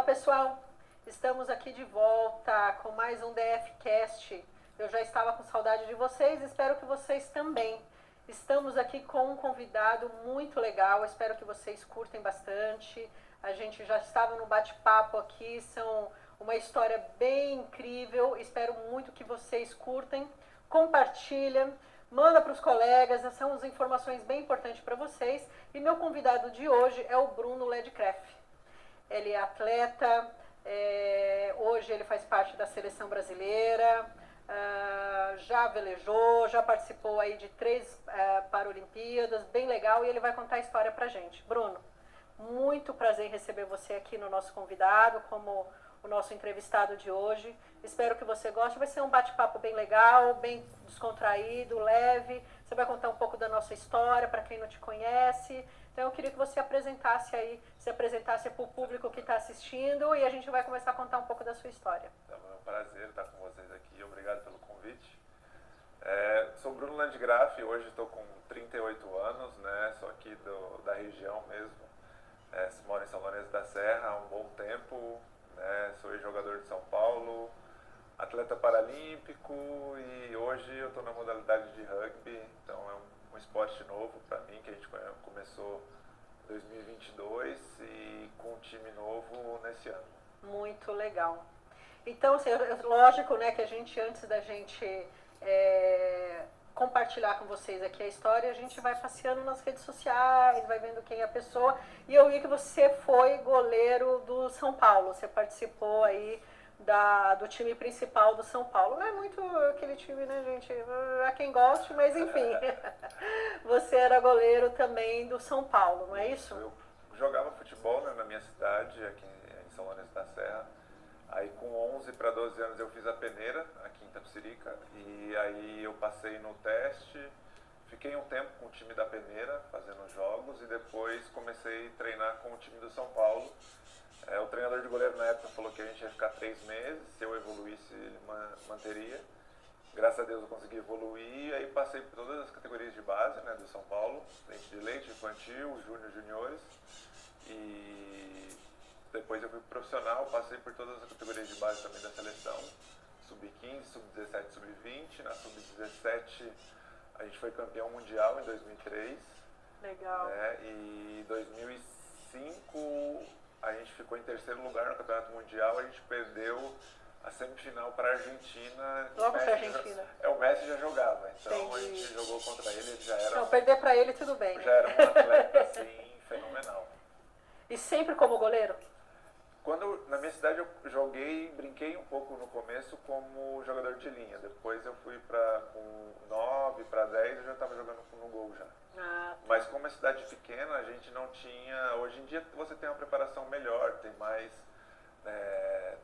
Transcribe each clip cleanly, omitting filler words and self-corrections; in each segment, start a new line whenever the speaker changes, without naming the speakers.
pessoal, estamos aqui de volta com mais um DFcast. Eu já estava com saudade de vocês, espero que vocês também. Estamos aqui com um convidado muito legal, espero que vocês curtem bastante. A gente já estava no bate-papo aqui, são uma história bem incrível, espero muito que vocês curtem. Compartilha, manda para os colegas, são as informações bem importantes para vocês. E meu convidado de hoje é o Bruno Ledcraft. Ele é atleta, hoje ele faz parte da seleção brasileira, já velejou, já participou aí de 3 Paralimpíadas, bem legal, e ele vai contar a história pra gente. Bruno, muito prazer em receber você aqui no nosso convidado, como o nosso entrevistado de hoje. Espero que você goste, vai ser um bate-papo bem legal, bem descontraído, leve. Você vai contar um pouco da nossa história para quem não te conhece. Então eu queria que você se apresentasse para o público que está assistindo e a gente vai começar a contar um pouco da sua história.
É um prazer estar com vocês aqui, obrigado pelo convite. Sou Bruno Landgraf, hoje estou com 38 anos, né? Sou aqui da região mesmo, moro em São Lourenço da Serra há um bom tempo, né? Sou jogador de São Paulo, atleta paralímpico e hoje eu estou na modalidade de rugby, então é um esporte novo para mim, que a gente começou em 2022 e com um time novo nesse ano.
Muito legal. Então, assim, lógico, né, que a gente, antes da gente compartilhar com vocês aqui a história, a gente vai passeando nas redes sociais, vai vendo quem é a pessoa, e eu vi que você foi goleiro do São Paulo, você participou aí do time principal do São Paulo. Não é muito aquele time, né, gente? Há quem goste, mas enfim. Você era goleiro também do São Paulo, não é isso?
Eu jogava futebol, né, na minha cidade, aqui em São Lourenço da Serra. Aí com 11 para 12 anos eu fiz a peneira, aqui em Itapecerica, e aí eu passei no teste, fiquei um tempo com o time da peneira, fazendo jogos, e depois comecei a treinar com o time do São Paulo. O treinador de goleiro na época falou que a gente ia ficar 3 meses, se eu evoluísse ele manteria. Graças a Deus eu consegui evoluir, aí passei por todas as categorias de base, né, do São Paulo, dente de leite, infantil, júnior, juniores, e depois eu fui profissional, passei por todas as categorias de base também da seleção, sub-15, sub-17, sub-20, na sub-17 a gente foi campeão mundial em 2003.
Legal.
Né, e em 2005 a gente ficou em terceiro lugar no Campeonato Mundial, a gente perdeu a semifinal para a Argentina.
Logo para a Argentina.
O Messi já jogava, então
Entendi.
a gente jogou contra ele já era...
Não, perder para ele tudo bem.
Já era um atleta, assim, fenomenal.
E sempre como goleiro?
Na minha cidade eu brinquei um pouco no começo como jogador de linha, depois eu fui com 9 para 10 eu já estava jogando no gol já.
Tá.
Mas como é cidade pequena, a gente não tinha... Hoje em dia você tem uma preparação melhor, tem mais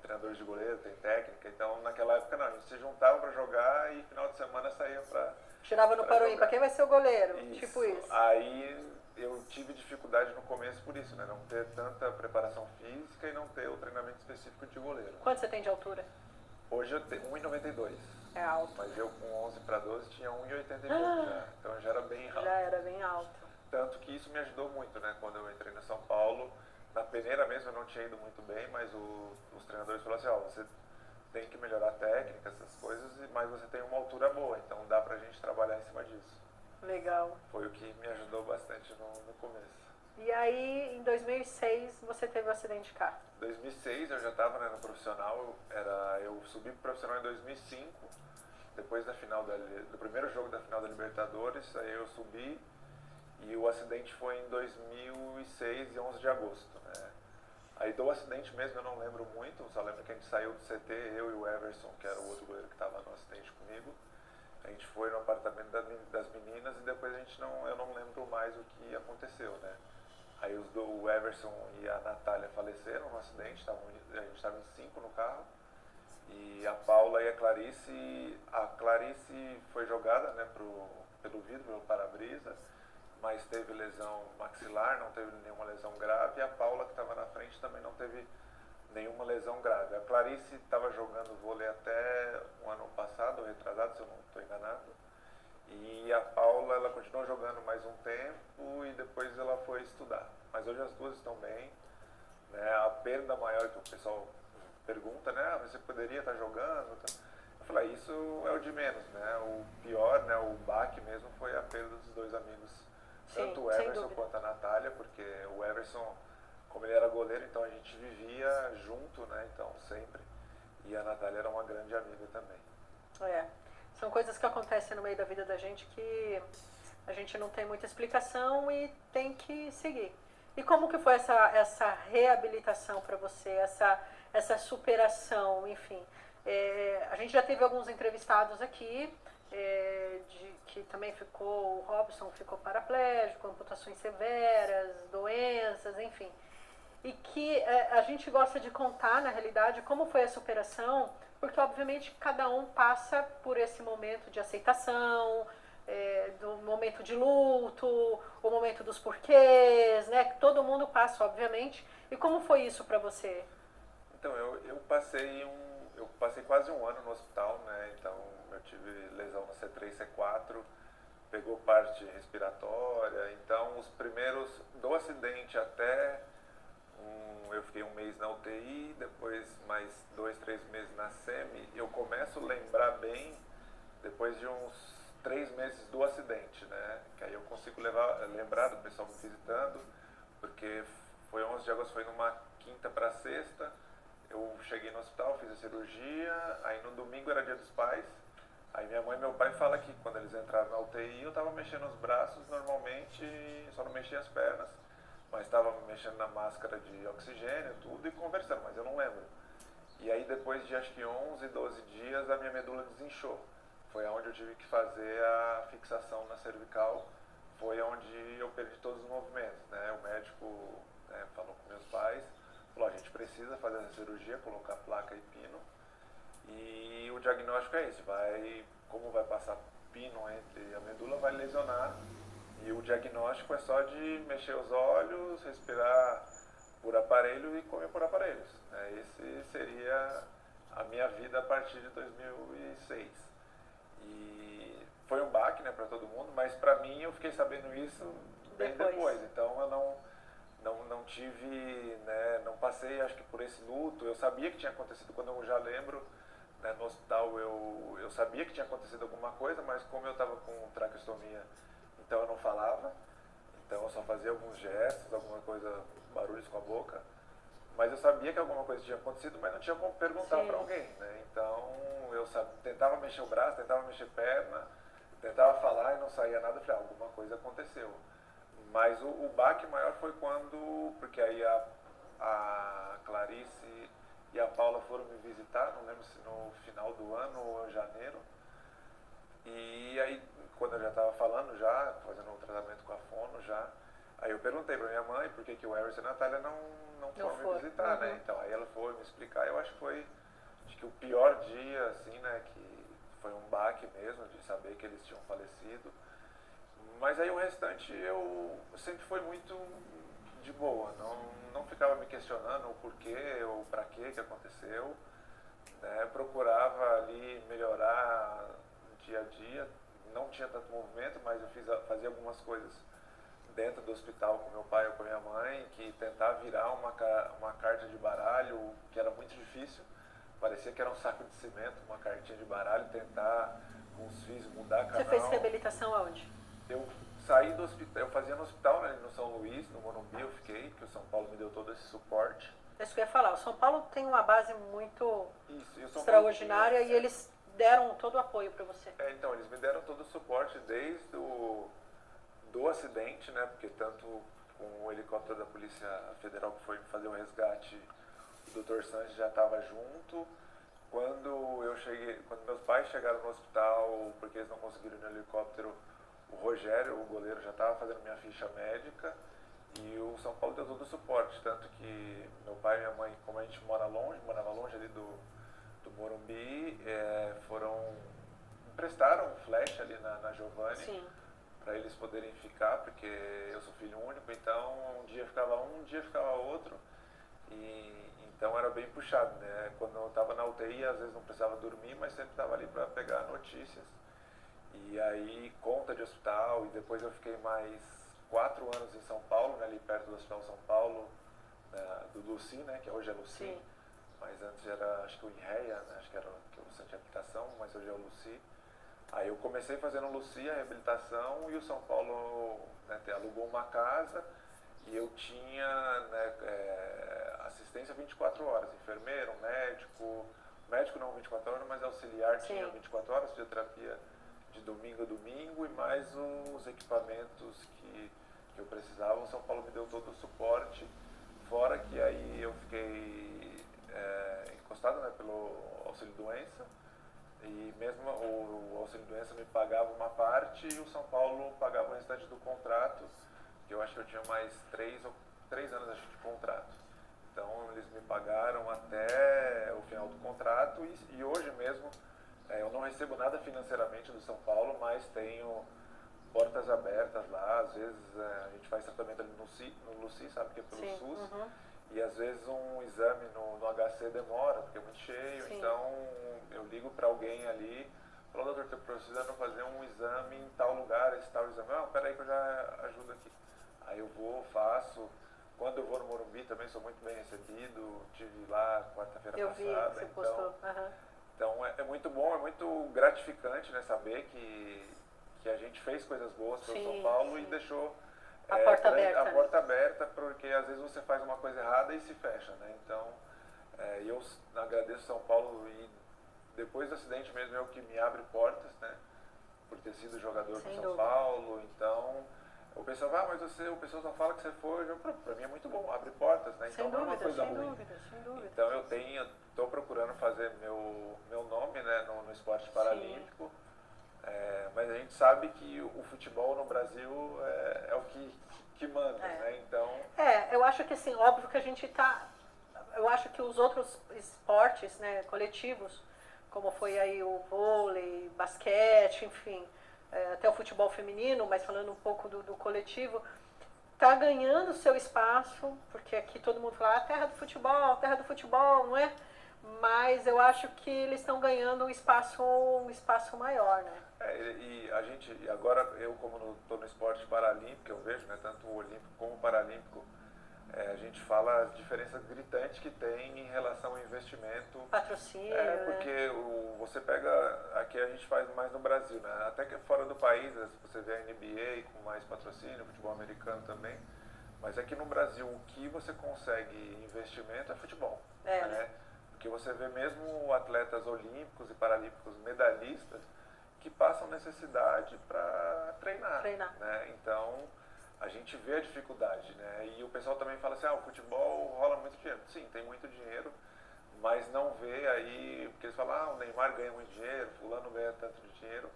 treinadores de goleiro, tem técnica. Então naquela época não, a gente se juntava para jogar e final de semana saía para...
Tirava no Paroímpa, quem vai ser o goleiro?
Isso.
Tipo isso.
Aí eu tive dificuldade no começo por isso, né? Não ter tanta preparação física e não ter o treinamento específico de goleiro.
Quanto você tem de altura?
Hoje eu tenho 1,92.
É alto.
Mas eu com 11 para 12 tinha 1,80 e pouco já. Então eu já era bem alto.
Já era bem alto.
Tanto que isso me ajudou muito, né? Quando eu entrei no São Paulo, na peneira mesmo eu não tinha ido muito bem, mas os treinadores falaram assim, você tem que melhorar a técnica, essas coisas, mas você tem uma altura boa, então dá pra gente trabalhar em cima disso.
Legal.
Foi o que me ajudou bastante no começo.
E aí, em 2006, você teve um acidente de carro?
Em 2006 eu já estava, né, no profissional, eu subi pro profissional em 2005, depois do primeiro jogo da final da Libertadores, aí eu subi e o acidente foi em 2006, em 11 de agosto, né? Aí do acidente mesmo eu não lembro muito, só lembro que a gente saiu do CT, eu e o Everson, que era o outro goleiro que estava no acidente comigo. A gente foi no apartamento das meninas e depois eu não lembro mais o que aconteceu, né? Aí o Everson e a Natália faleceram no acidente, a gente estava em 5 no carro. E a Paula e a Clarice foi jogada, né, pelo vidro, pelo para-brisa, mas teve lesão maxilar, não teve nenhuma lesão grave, e a Paula, que estava na frente, também não teve nenhuma lesão grave. A Clarice estava jogando vôlei até o ano passado, ou retrasado, se eu não estou enganado, e a Paula, ela continuou jogando mais um tempo e depois ela foi estudar. Mas hoje as duas estão bem, né? A perda maior que o pessoal pergunta, né? Você poderia estar jogando? Eu falei, isso é o de menos, né? O pior, né? O baque mesmo foi a perda dos dois amigos, tanto o Everson quanto a Natália, porque o Everson, como ele era goleiro, então a gente vivia junto, né? Então sempre. E a Natália era uma grande amiga também.
São coisas que acontecem no meio da vida da gente que a gente não tem muita explicação e tem que seguir. E como que foi essa reabilitação para você, essa superação, enfim? A gente já teve alguns entrevistados aqui, que também o Robson ficou paraplégico, amputações severas, doenças, enfim. E que a gente gosta de contar, na realidade, como foi a superação, porque obviamente cada um passa por esse momento de aceitação, do momento de luto, o momento dos porquês, né? Que todo mundo passa, obviamente. E como foi isso para você?
Então, eu passei quase um ano no hospital, né? Então, eu tive lesão no C3, C4, pegou parte respiratória. Então, os primeiros do acidente até eu fiquei um mês na UTI, depois mais 2, 3 meses na SEMI. Eu começo a lembrar bem depois de uns 3 meses do acidente, né? Que aí eu consigo lembrar do pessoal me visitando, porque foi 11 de agosto, foi numa quinta para sexta. Eu cheguei no hospital, fiz a cirurgia, aí no domingo era dia dos pais. Aí minha mãe e meu pai falam que quando eles entraram na UTI eu estava mexendo os braços normalmente, só não mexia as pernas, mas estava mexendo na máscara de oxigênio, tudo, e conversando, mas eu não lembro. E aí depois de acho que 11, 12 dias a minha medula desinchou. Foi onde eu tive que fazer a fixação na cervical, foi onde eu perdi todos os movimentos, né? O médico, né, falou com meus pais, falou, a gente precisa fazer essa cirurgia, colocar placa e pino, e o diagnóstico é esse, como vai passar pino entre a medula, vai lesionar, e o diagnóstico é só de mexer os olhos, respirar por aparelho e comer por aparelhos. Esse seria a minha vida a partir de 2006. E foi um baque, né, para todo mundo, mas para mim eu fiquei sabendo isso bem depois. Então eu não tive, né, não passei acho que por esse luto. Eu sabia que tinha acontecido, quando eu já lembro, né, no hospital eu sabia que tinha acontecido alguma coisa, mas como eu estava com traqueostomia, então eu não falava, então eu só fazia alguns gestos, alguma coisa, barulhos com a boca, mas eu sabia que alguma coisa tinha acontecido, mas não tinha como perguntar para alguém, né? Então eu tentava mexer o braço, tentava mexer a perna, tentava falar e não saía nada. Eu falei, alguma coisa aconteceu. Mas o baque maior foi porque aí a Clarice e a Paula foram me visitar, não lembro se no final do ano ou em janeiro. E aí, quando eu já estava falando, fazendo um tratamento com a fono aí eu perguntei para minha mãe por que o Everson e a Natália não foram me visitar, né? Então aí ela foi me explicar, eu acho que foi o pior dia, assim, né? Que foi um baque mesmo, de saber que eles tinham falecido. Mas aí o restante eu sempre foi muito de boa, não ficava me questionando o porquê ou para que aconteceu, né? Procurava ali melhorar dia a dia, não tinha tanto movimento, mas eu fazia algumas coisas dentro do hospital com meu pai ou com minha mãe, que tentar virar uma carta de baralho, que era muito difícil, parecia que era um saco de cimento, uma cartinha de baralho, tentar com os fios mudar canal.
Você fez reabilitação aonde?
Eu saí do hospital, eu fazia no hospital, né, no São Luís, no Morumbi eu fiquei, porque o São Paulo me deu todo esse suporte.
Isso que eu ia falar, o São Paulo tem uma base muito extraordinária e eles deram todo o apoio para você.
Então, eles me deram todo o suporte desde do acidente, né, porque tanto com o helicóptero da Polícia Federal que foi fazer o resgate, o Dr. Sanches já estava junto. Quando meus pais chegaram no hospital, porque eles não conseguiram ir no helicóptero, o Rogério, o goleiro, já estava fazendo minha ficha médica e o São Paulo deu todo o suporte, tanto que meu pai e minha mãe, como a gente morava longe ali do Morumbi, emprestaram um flash ali na Giovanni para eles poderem ficar, porque eu sou filho único, então um dia ficava um dia ficava outro, e então era bem puxado, né? Quando eu estava na UTI, às vezes não precisava dormir, mas sempre estava ali para pegar notícias. E aí, conta de hospital, e depois eu fiquei mais 4 anos em São Paulo, né, ali perto do Hospital São Paulo, do Luci, né, que hoje é Luci,
Sim.
mas antes era, acho que o Inreia, né, acho que era que o centro de habitação, mas hoje é o Luci. Aí eu comecei fazendo Luci, a reabilitação, e o São Paulo, né, alugou uma casa e eu tinha, né, assistência 24 horas, enfermeiro, médico não 24 horas, mas auxiliar tinha 24 horas, fisioterapia de domingo a domingo e mais os equipamentos que eu precisava. O São Paulo me deu todo o suporte, fora que aí eu fiquei encostado, né, pelo auxílio-doença, e mesmo o auxílio-doença me pagava uma parte e o São Paulo pagava o restante do contrato, que eu acho que eu tinha mais 3 anos acho, de contrato. Então eles me pagaram até o final do contrato e hoje mesmo eu não recebo nada financeiramente do São Paulo, mas tenho portas abertas lá. Às vezes a gente faz tratamento ali no Luci, sabe, que é pelo SUS, e às vezes um exame no HC demora, porque é muito cheio. Sim. Então eu ligo para alguém ali, falo, doutor, estou precisando fazer um exame em tal lugar, esse tal exame. Não, peraí que eu já ajudo aqui. Aí eu vou, faço. Quando eu vou no Morumbi também sou muito bem recebido, estive lá quarta-feira passada.
Eu vi, você postou.
Então é muito bom, é muito gratificante, né, saber que a gente fez coisas boas pelo São Paulo e deixou
a porta
aberta, porque às vezes você faz uma coisa errada e se fecha, né? Então eu agradeço São Paulo e depois do acidente mesmo é o que me abre portas, né? Por ter sido jogador do São Paulo. Então o pessoal vai, mas o pessoal só fala que você foi. Para mim é muito bom, abre portas, né? Então não é uma coisa ruim.
Sem dúvida.
Então eu estou procurando fazer meu nome, né, no esporte paralímpico. Mas a gente sabe que o futebol no Brasil é o que manda, né? Então
eu acho que assim, óbvio que a gente está, eu acho que os outros esportes, né, coletivos, como foi aí o vôlei, basquete, enfim, até o futebol feminino, mas falando um pouco do coletivo, está ganhando seu espaço, porque aqui todo mundo fala, terra do futebol, não é? Mas eu acho que eles estão ganhando um espaço maior, né?
E a gente, agora eu como estou no esporte paralímpico, eu vejo, né, tanto o olímpico como o paralímpico, a gente fala as diferenças gritantes que tem em relação ao investimento.
Patrocínio,
porque você pega, aqui a gente faz mais no Brasil, né? Até que fora do país, você vê a NBA com mais patrocínio, futebol americano também, mas aqui no Brasil o que você consegue investimento é futebol, né? Porque você vê mesmo atletas olímpicos e paralímpicos medalhistas que passam necessidade para treinar, né? Então a gente vê a dificuldade, né? E o pessoal também fala assim, o futebol rola muito dinheiro. Sim, tem muito dinheiro, mas não vê aí, porque eles falam, o Neymar ganha muito dinheiro, fulano ganha tanto de dinheiro,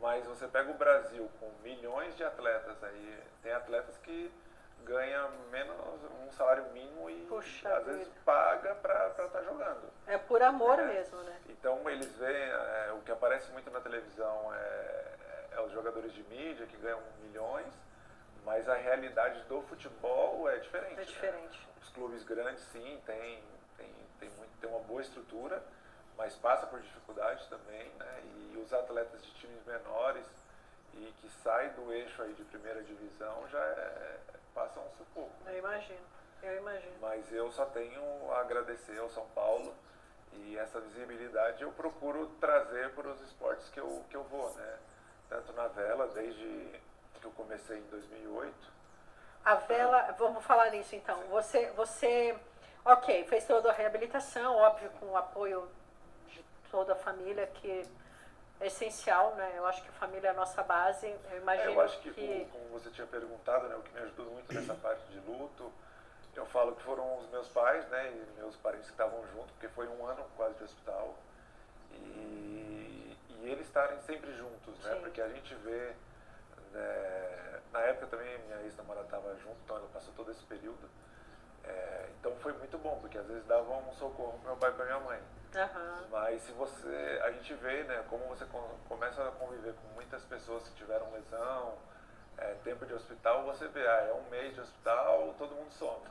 mas você pega o Brasil com milhões de atletas aí, tem atletas que ganham menos um salário mínimo e às vezes paga para estar jogando.
É por amor mesmo, né?
Então eles veem, o que aparece muito na televisão é os jogadores de mídia que ganham milhões, mas a realidade do futebol é diferente.
É diferente.
Né? Os clubes grandes, sim, tem uma boa estrutura, mas passa por dificuldades também, né? E os atletas de times menores e que saem do eixo aí de primeira divisão já passam um sufoco.
Eu imagino.
Mas eu só tenho a agradecer ao São Paulo e essa visibilidade eu procuro trazer para os esportes que eu vou, né? Tanto na vela, desde que eu comecei em 2008.
A vela, vamos falar nisso então. Você, fez toda a reabilitação, óbvio, com o apoio de toda a família, que é essencial, né? Eu acho que a família é a nossa base. Eu imagino
eu acho que como você tinha perguntado, né, o que me ajudou muito nessa parte de luto, eu falo que foram os meus pais, né, e meus parentes que estavam junto, porque foi um ano quase de hospital, e eles estarem sempre juntos, né? Porque a gente vê, né, na época também minha ex-namorada estava junto, então ela passou todo esse período, então foi muito bom, porque às vezes davam um socorro para meu pai e para minha mãe. Mas se a gente vê, né, como você começa a conviver com muitas pessoas que tiveram lesão, tempo de hospital, você vê, é um mês de hospital, todo mundo some.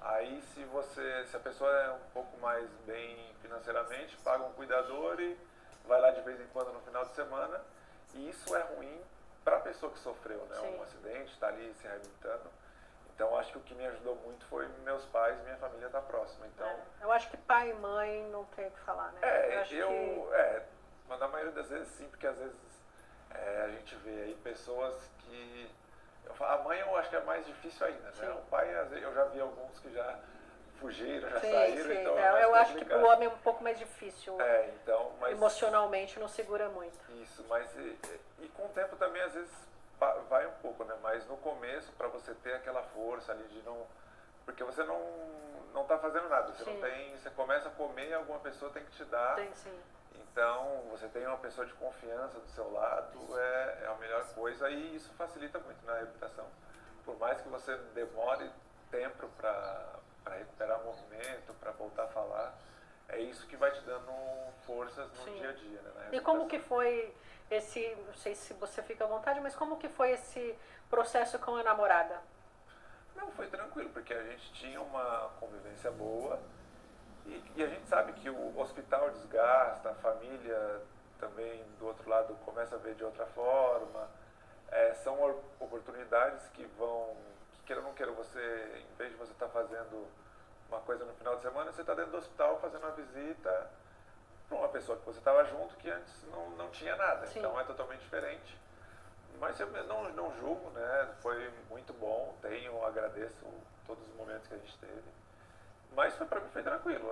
Aí se a pessoa é um pouco mais bem financeiramente, paga um cuidador e vai lá de vez em quando no final de semana, e isso é ruim para a pessoa que sofreu, né, um acidente, está ali se reabilitando. Então, acho que o que me ajudou muito foi meus pais e minha família estar próxima. Então,
Eu acho que pai e mãe não tem o que falar, né?
mas na maioria das vezes sim, porque às vezes a gente vê aí pessoas que... a mãe eu acho que é mais difícil ainda, né? O pai, às vezes, eu já vi alguns que já fugiram, já saíram, então é mais
eu acho que
complicado.
pro homem é um pouco mais difícil.
Então, mas...
Emocionalmente não segura muito.
Isso, mas e com o tempo também às vezes vai um pouco, né? Mas no começo, para você ter aquela força ali de não... Porque você não tá fazendo nada, você não tem... Você começa a comer e alguma pessoa tem que te dar.
Sim.
Então, você tem uma pessoa de confiança do seu lado, é a melhor coisa e isso facilita muito na reabilitação. Por mais que você demore tempo para recuperar o movimento, para voltar a falar, é isso que vai te dando forças no dia a dia, né?
E como que foi esse, não sei se você fica à vontade, mas como que foi esse processo com a namorada?
Não, foi tranquilo, porque a gente tinha uma convivência boa e a gente sabe que o hospital desgasta, a família também do outro lado começa a ver de outra forma. São oportunidades que vão, que queira ou não queira, você, em vez de você estar fazendo uma coisa no final de semana, você está dentro do hospital fazendo uma visita para uma pessoa que você estava junto que antes não tinha nada. Então é totalmente diferente. Mas eu não julgo, né? Foi muito bom, agradeço todos os momentos que a gente teve. Mas para mim foi tranquilo.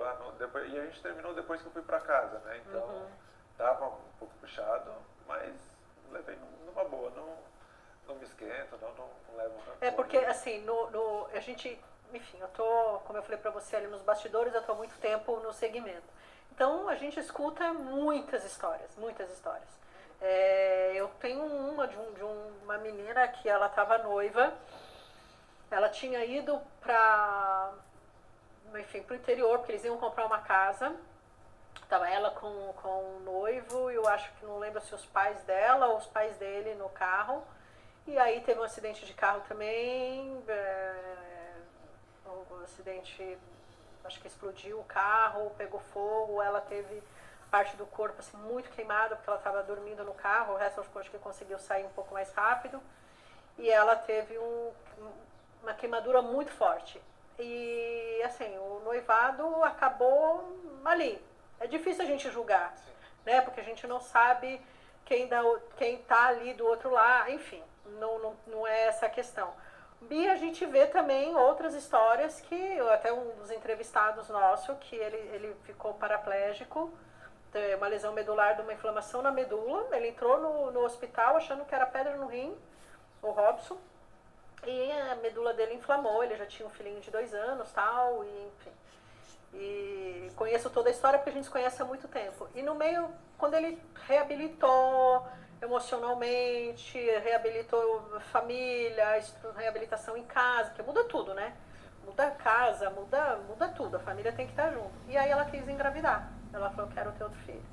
E a gente terminou depois que eu fui para casa, né? Então tava um pouco puxado, mas levei numa boa, não me esquento, não levo rancor.
Porque assim, a gente, enfim, eu tô, como eu falei para você ali nos bastidores, eu tô há muito tempo no segmento. Então a gente escuta muitas histórias, muitas histórias. Eu tenho uma de uma menina que ela estava noiva, ela tinha ido para o interior, porque eles iam comprar uma casa, estava ela com o noivo, e eu acho que não lembro se os pais dela ou os pais dele no carro, e aí teve um acidente de carro também, um acidente, acho que explodiu o carro, pegou fogo, ela teve parte do corpo assim, muito queimada, porque ela estava dormindo no carro, o resto acho que conseguiu sair um pouco mais rápido. E ela teve uma queimadura muito forte. E assim, o noivado acabou ali. É difícil a gente julgar, né? Porque a gente não sabe quem está ali do outro lado, enfim, não é essa a questão. E a gente vê também outras histórias que, até um dos entrevistados nosso, que ele ficou paraplégico, uma lesão medular de uma inflamação na medula. Ele entrou no hospital achando que era pedra no rim, o Robson, e a medula dele inflamou. Ele já tinha um filhinho de 2 anos, tal, e enfim. E conheço toda a história porque a gente se conhece há muito tempo. E no meio, quando ele reabilitou emocionalmente, reabilitou família, reabilitação em casa, que muda tudo, né? Muda a casa, muda tudo, a família tem que estar junto. E aí ela quis engravidar. Ela falou, quero ter outro filho.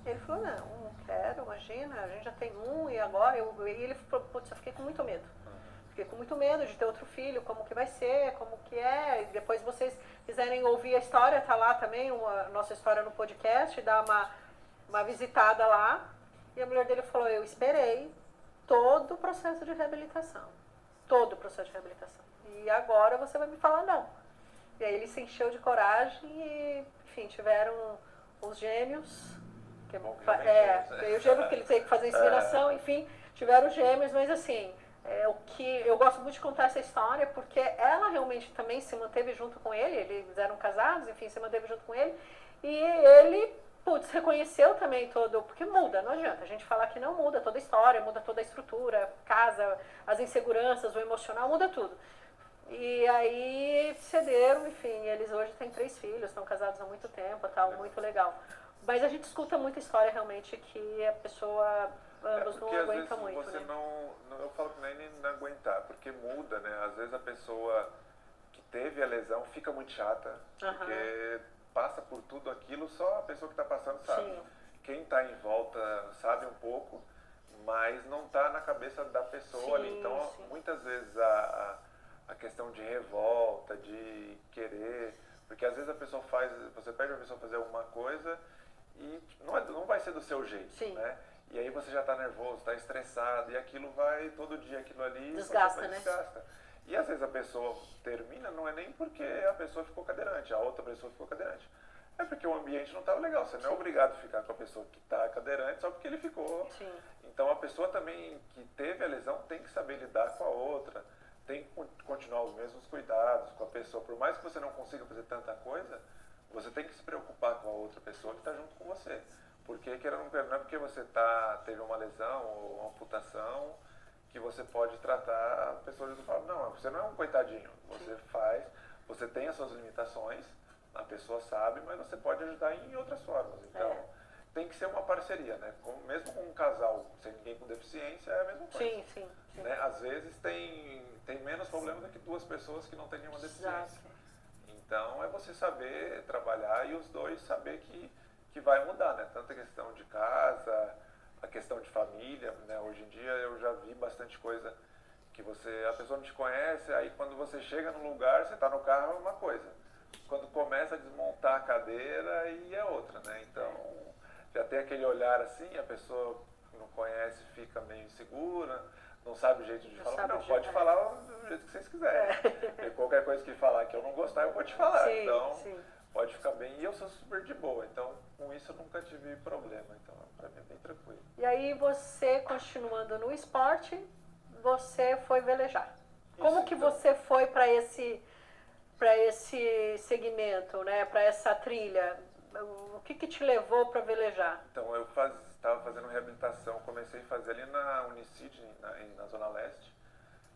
Ele falou, não quero, imagina, a gente já tem um, e agora? E ele falou, putz, eu fiquei com muito medo. Fiquei com muito medo de ter outro filho, como que vai ser, como que é. E depois vocês quiserem ouvir a história, tá lá também, a nossa história no podcast, dá uma visitada lá. E a mulher dele falou, eu esperei todo o processo de reabilitação. Todo o processo de reabilitação. E agora você vai me falar não. E aí ele se encheu de coragem e, enfim, tiveram os gêmeos. Veio o gêmeo, porque ele teve que fazer inseminação, enfim, tiveram gêmeos, mas assim, o que eu gosto muito de contar essa história, porque ela realmente também se manteve junto com ele, eles eram casados, enfim, se manteve junto com ele, e ele, reconheceu também todo, porque muda, não adianta a gente falar que não muda toda a história, muda toda a estrutura, casa, as inseguranças, o emocional, muda tudo. E aí cederam, enfim, eles hoje têm 3 filhos, estão casados há muito tempo, tal, muito legal. Mas a gente escuta muita história realmente que a pessoa, ambos não aguenta muito,
você
né?
Eu falo que nem não aguentar, porque muda, né? Às vezes a pessoa que teve a lesão fica muito chata, porque passa por tudo aquilo, só a pessoa que está passando sabe.
Sim.
Quem está em volta sabe um pouco, mas não está na cabeça da pessoa ali. Então, muitas vezes a questão de revolta, de querer, porque às vezes a pessoa você pede a pessoa fazer alguma coisa e não vai ser do seu jeito, né? E aí você já está nervoso, está estressado, e aquilo vai, todo dia aquilo ali...
Desgasta, né?
Desgasta. E às vezes a pessoa termina, não é nem porque a pessoa ficou cadeirante, a outra pessoa ficou cadeirante. É porque o ambiente não estava legal. Você não é obrigado a ficar com a pessoa que está cadeirante só porque ele ficou.
Sim.
Então a pessoa também que teve a lesão tem que saber lidar com a outra, tem que continuar os mesmos cuidados com a pessoa. Por mais que você não consiga fazer tanta coisa, você tem que se preocupar com a outra pessoa que está junto com você. Porque, querendo ou não, não é porque você teve uma lesão ou uma amputação que você pode tratar a pessoa de outra forma. Não, você não é um coitadinho. Você faz, você tem as suas limitações, a pessoa sabe, mas você pode ajudar em outras formas. Então, tem que ser uma parceria, né? Mesmo com um casal sem ninguém com deficiência, é a mesma coisa.
Sim, sim.
Né? Às vezes tem menos problema do que duas pessoas que não têm nenhuma deficiência. Então, é você saber trabalhar e os dois saber que vai mudar, né? Tanto a questão de casa, a questão de família, né? Hoje em dia eu já vi bastante coisa que a pessoa não te conhece, aí quando você chega no lugar, você está no carro, é uma coisa. Quando começa a desmontar a cadeira, aí é outra, né? Então, já tem aquele olhar assim, a pessoa não conhece, fica meio insegura, não sabe o jeito de falar. Não, pode falar do jeito que vocês quiserem. E qualquer coisa que falar que eu não gostar, eu vou te falar.
Sim,
então,
sim.
pode ficar bem. E eu sou super de boa, então com isso eu nunca tive problema. Então, pra mim é bem tranquilo.
E aí você, continuando no esporte, você foi velejar. Como que você foi para esse segmento, né? Para essa trilha? O que te levou para velejar?
Então, eu estava fazendo reabilitação, comecei a fazer ali na Unicid, na Zona Leste.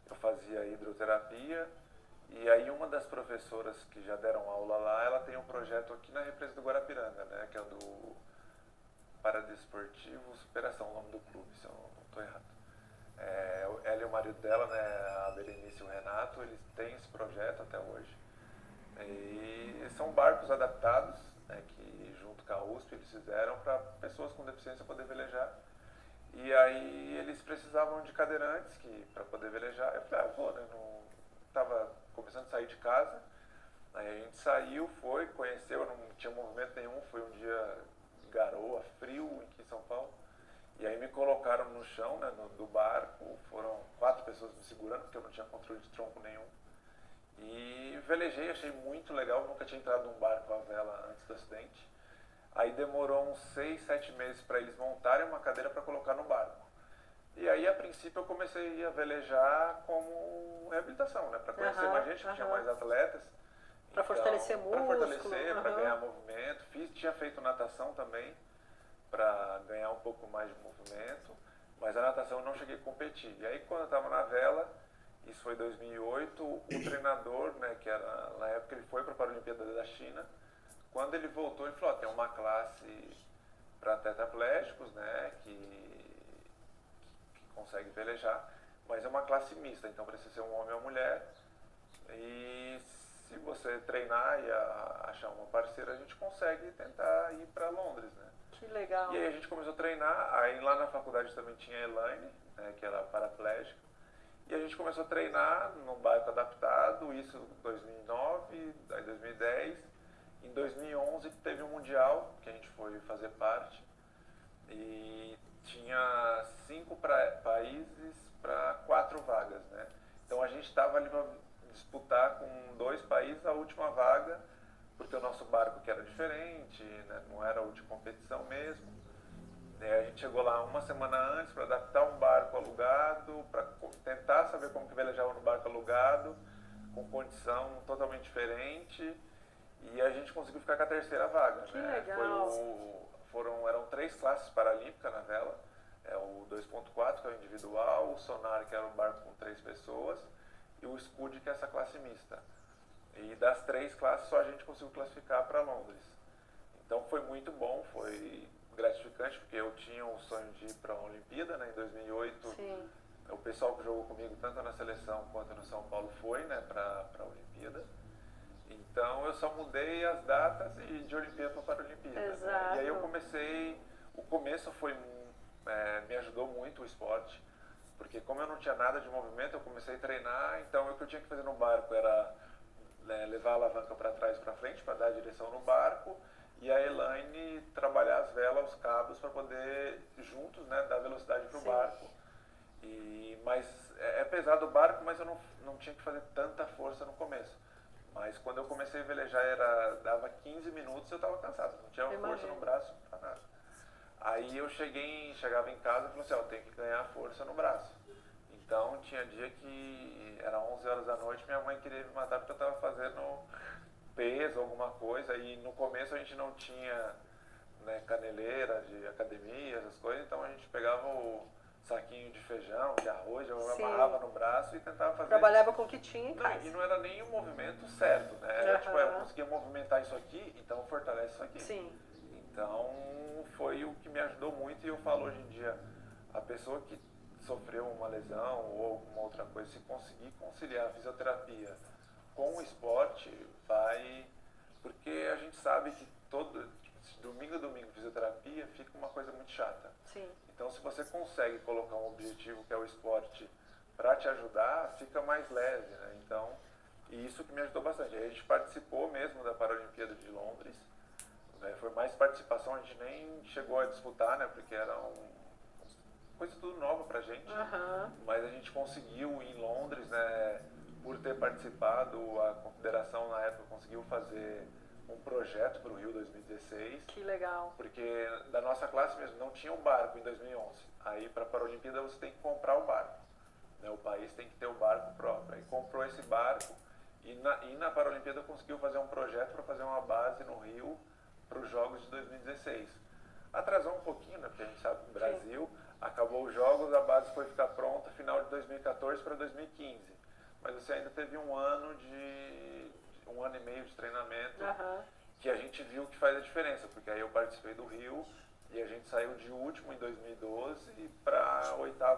Eu fazia hidroterapia e aí uma das professoras que já deram aula lá, ela tem um projeto aqui na represa do Guarapiranga, né? Que é o do Paradesportivo Superação, o nome do clube, se eu não estou errado. Ela e o marido dela, né, a Berenice e o Renato, eles têm esse projeto até hoje. E são barcos adaptados, né, que junto com a USP eles fizeram para pessoas com deficiência poder velejar. E aí eles precisavam de cadeirantes para poder velejar. Eu falei, vou, né? Não estava começando a sair de casa. Aí a gente saiu, conheceu, não tinha movimento nenhum, foi um dia garoa, frio aqui em São Paulo. E aí me colocaram no chão, né, do barco, foram 4 pessoas me segurando, porque eu não tinha controle de tronco nenhum. E velejei, achei muito legal, nunca tinha entrado num barco à vela antes do acidente. Aí demorou uns 6, 7 meses para eles montarem uma cadeira para colocar no barco. E aí, a princípio, eu comecei a velejar como reabilitação, né? Para conhecer mais gente, que tinha mais atletas.
Para fortalecer músculo.
Para fortalecer, para ganhar movimento. Tinha feito natação também, para ganhar um pouco mais de movimento. Mas a natação eu não cheguei a competir. E aí, quando eu estava na vela, isso foi em 2008, o treinador, né, que era, na época ele foi para a Paralimpíada da China, quando ele voltou, ele falou, tem uma classe para tetraplégicos, né, que consegue velejar, mas é uma classe mista, então precisa ser um homem ou mulher. E se você treinar e achar uma parceira, a gente consegue tentar ir para Londres, né?
Que legal.
E aí a gente começou a treinar, aí lá na faculdade também tinha a Elaine, né, que era paraplégica, e a gente começou a treinar num barco adaptado, isso em 2009, aí 2010. Em 2011 teve um mundial que a gente foi fazer parte e tinha 5 países para 4 vagas, né? Então a gente estava ali para disputar com 2 países a última vaga, porque o nosso barco que era diferente, né? Não era o de competição mesmo. A gente chegou lá uma semana antes para adaptar um barco alugado, para tentar saber como que velejava no barco alugado, com condição totalmente diferente. E a gente conseguiu ficar com a 3ª vaga.
Que
né?
legal.
Eram 3 classes paralímpicas na vela. O 2.4, que é o individual, o Sonar, que era um barco com 3 pessoas, e o Scud, que é essa classe mista. E das 3 classes, só a gente conseguiu classificar para Londres. Então foi muito bom, foi gratificante, porque eu tinha um sonho de ir para a Olimpíada, né? Em 2008.
Sim.
O pessoal que jogou comigo, tanto na seleção quanto no São Paulo, foi, né, para a Olimpíada. Então eu só mudei as datas e de Olimpíada para Paralimpíada.
Exato.
Né? E aí eu comecei, o começo me ajudou muito o esporte, porque como eu não tinha nada de movimento, eu comecei a treinar, então o que eu tinha que fazer no barco era levar a alavanca para trás e para frente para dar a direção no barco, e a Elaine trabalhar as velas, os cabos para poder juntos, né, dar velocidade para o barco. Mas é pesado o barco, mas eu não tinha que fazer tanta força no começo. Mas quando eu comecei a velejar, dava 15 minutos, eu estava cansado, não tinha força no braço, pra nada. Aí eu chegava em casa e falei assim, ó, eu tenho que ganhar força no braço. Então tinha dia que era 11 horas da noite, minha mãe queria me matar porque eu estava fazendo peso, alguma coisa, e no começo a gente não tinha, né, caneleira de academia, essas coisas, então a gente pegava o saquinho de feijão, de arroz, eu amarrava no braço e tentava fazer.
Trabalhava com o que tinha em casa.
E não era nem o movimento certo, né? Era tipo, eu conseguia movimentar isso aqui, então fortalece isso aqui.
Sim.
Então foi o que me ajudou muito e eu falo hoje em dia, a pessoa que sofreu uma lesão ou alguma outra coisa, se conseguir conciliar a fisioterapia com o esporte, porque a gente sabe que domingo a domingo fisioterapia fica uma coisa muito chata.
Sim.
Então se você consegue colocar um objetivo que é o esporte para te ajudar, fica mais leve, né? Então, e isso que me ajudou bastante. Aí a gente participou mesmo da Paralimpíada de Londres, né? Foi mais participação, a gente nem chegou a disputar, né? Porque era coisa tudo nova pra gente, mas a gente conseguiu em Londres, né? Por ter participado, a confederação na época conseguiu fazer um projeto para o Rio 2016.
Que legal.
Porque da nossa classe mesmo não tinha um barco em 2011. Aí para a Paralimpíada você tem que comprar o barco, né? O país tem que ter o barco próprio. Aí comprou esse barco e na Paralimpíada conseguiu fazer um projeto para fazer uma base no Rio para os Jogos de 2016. Atrasou um pouquinho, né? Porque a gente sabe que o Brasil acabou os Jogos, a base foi ficar pronta final de 2014 para 2015. Mas você ainda teve um ano e meio de treinamento que a gente viu que faz a diferença, porque aí eu participei do Rio e a gente saiu de último em 2012 para oitavo